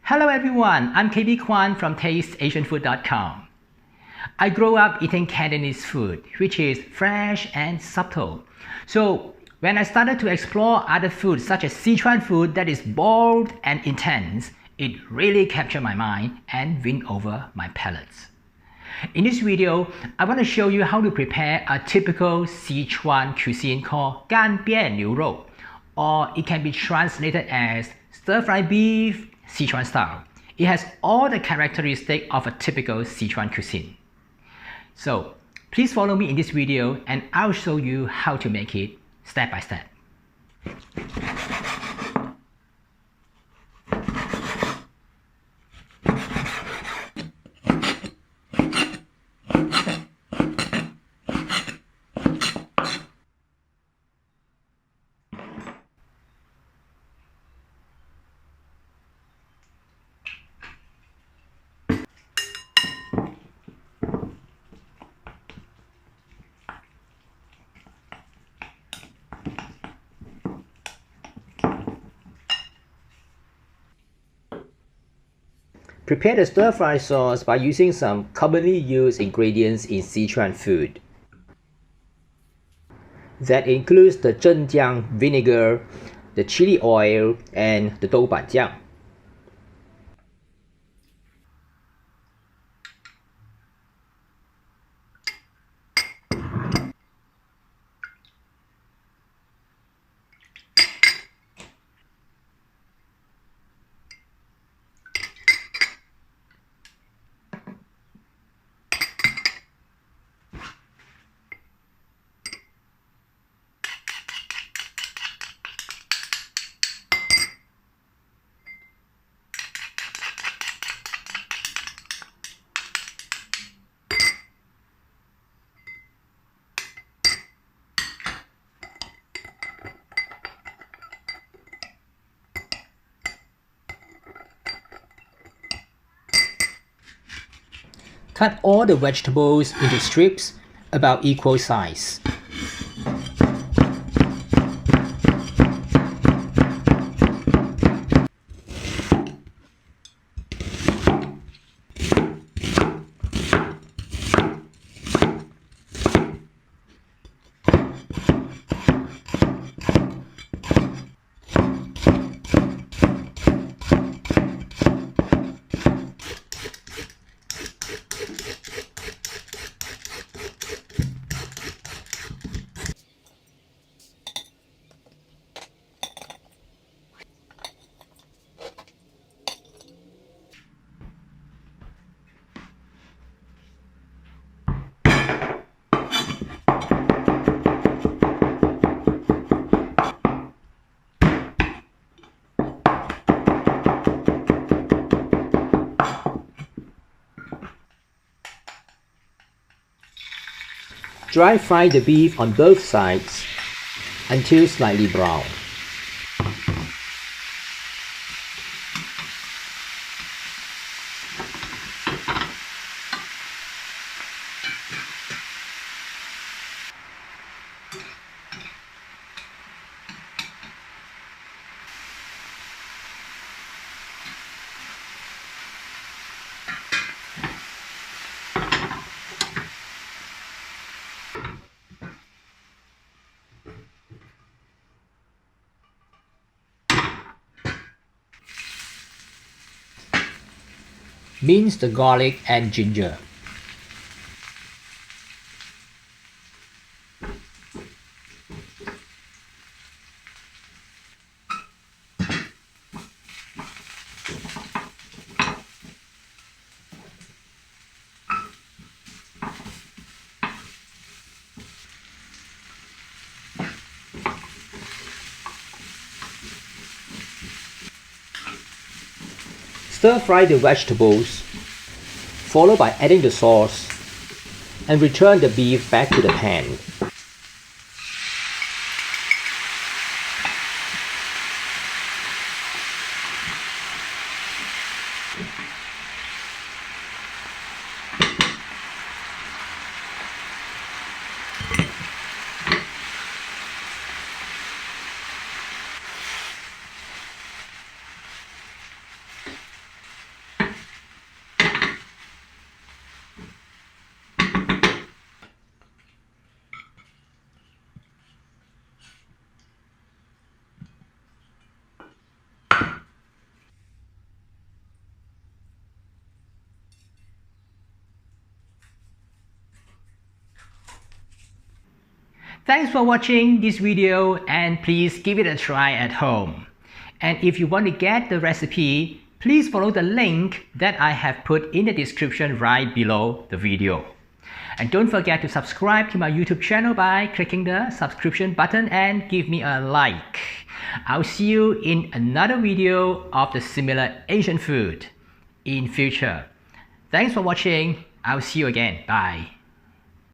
Hello everyone, I'm KB Kwan from TasteAsianFood.com. I grew up eating Cantonese food, which is fresh and subtle. So when I started to explore other foods such as Sichuan food that is bold and intense, it really captured my mind and won over my palates. In this video, I want to show you how to prepare a typical Sichuan cuisine called 干煸牛肉, or it can be translated as stir-fried beef, Sichuan style. It has all the characteristics of a typical Sichuan cuisine. So please follow me in this video and I'll show you how to make it step by step. Prepare the stir-fry sauce by using some commonly used ingredients in Sichuan food. That includes the doubanjiang vinegar, the chili oil, and the doubanjiang. Cut all the vegetables into strips about equal size. Dry fry the beef on both sides until slightly brown. Mince the garlic and ginger. Stir-fry the vegetables, followed by adding the sauce, and return the beef back to the pan. Thanks for watching this video and please give it a try at home. And if you want to get the recipe, please follow the link that I have put in the description right below the video. And don't forget to subscribe to my YouTube channel by clicking the subscription button and give me a like. I'll see you in another video of the similar Asian food in future. Thanks for watching. I'll see you again. Bye.